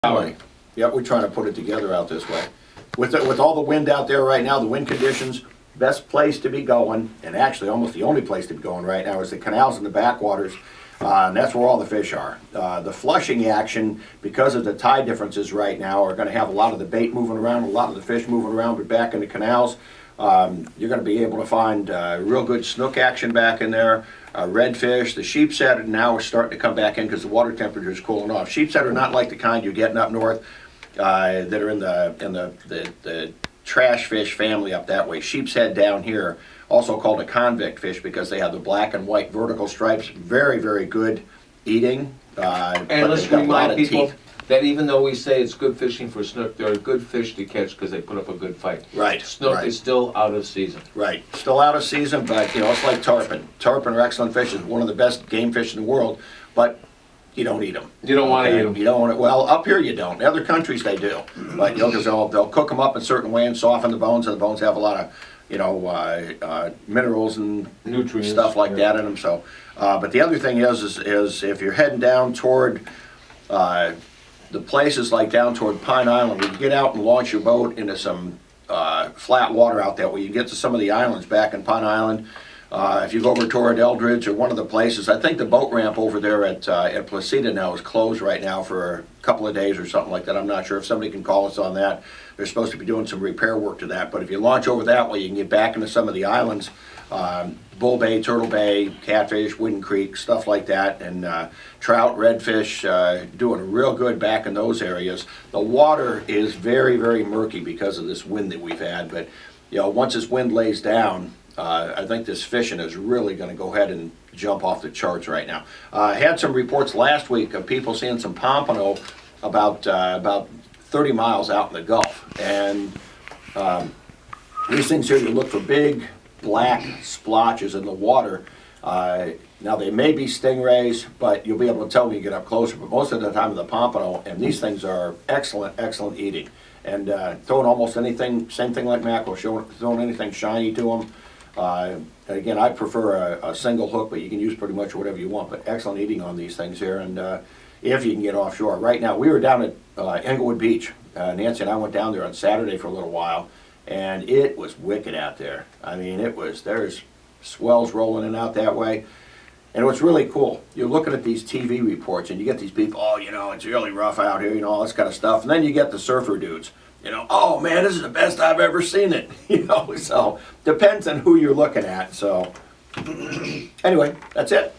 Way. Yep, we're trying to put it together out this way. With all the wind out there right now, the wind conditions, best place to be going, and actually almost the only place to be going right now is the canals and the backwaters, and that's where all the fish are. The flushing action, because of the tide differences right now, are going to have a lot of the bait moving around, a lot of the fish moving around, but back in the canals, you're going to be able to find real good snook action back in there. Redfish, the sheepshead now are starting to come back in because the water temperature is cooling off. Sheepshead are not like the kind you're getting up north that are in the trash fish family up that way. Sheepshead down here, also called a convict fish because they have the black and white vertical stripes. Very, very good eating. And let's remind people that even though we say it's good fishing for snook, they're a good fish to catch because they put up a good fight. Right. Snook is still out of season. Right. Still out of season, but it's like tarpon. Tarpon are excellent fish. It's one of the best game fish in the world, but you don't eat them. You don't want to eat them. You don't want to. Well, up here you don't. In other countries they do, but because they'll cook them up a certain way and soften the bones, and the bones have a lot of minerals and nutrients, stuff like that in them. So, but the other thing is if you're heading down toward the places like down toward Pine Island, where you get out and launch your boat into some flat water out there, where you get to some of the islands back in Pine Island. If you go over toward Eldridge or one of the places, I think the boat ramp over there at Placida now is closed right now for a couple of days or something like that. I'm not sure if somebody can call us on that. They're supposed to be doing some repair work to that. But if you launch over that way, you can get back into some of the islands, Bull Bay, Turtle Bay, Catfish, Wooden Creek, stuff like that, and trout, redfish, doing real good back in those areas. The water is very, very murky because of this wind that we've had, but once this wind lays down, I think this fishing is really going to go ahead and jump off the charts right now. I had some reports last week of people seeing some pompano about 30 miles out in the Gulf, and these things here, you look for big black splotches in the water. Now they may be stingrays, but you'll be able to tell when you get up closer. But most of the time, the pompano, and these things are excellent, excellent eating. And throwing almost anything, same thing like mackerel, throwing anything shiny to them. Again, I prefer a single hook, but you can use pretty much whatever you want. But excellent eating on these things here, and if you can get offshore. Right now, we were down at Englewood Beach. Nancy and I went down there on Saturday for a little while, and it was wicked out there. I mean, there's swells rolling in out that way. And what's really cool, you're looking at these TV reports, and you get these people, it's really rough out here, all this kind of stuff. And then you get the surfer dudes, oh man, this is the best I've ever seen it. So depends on who you're looking at. So anyway, that's it.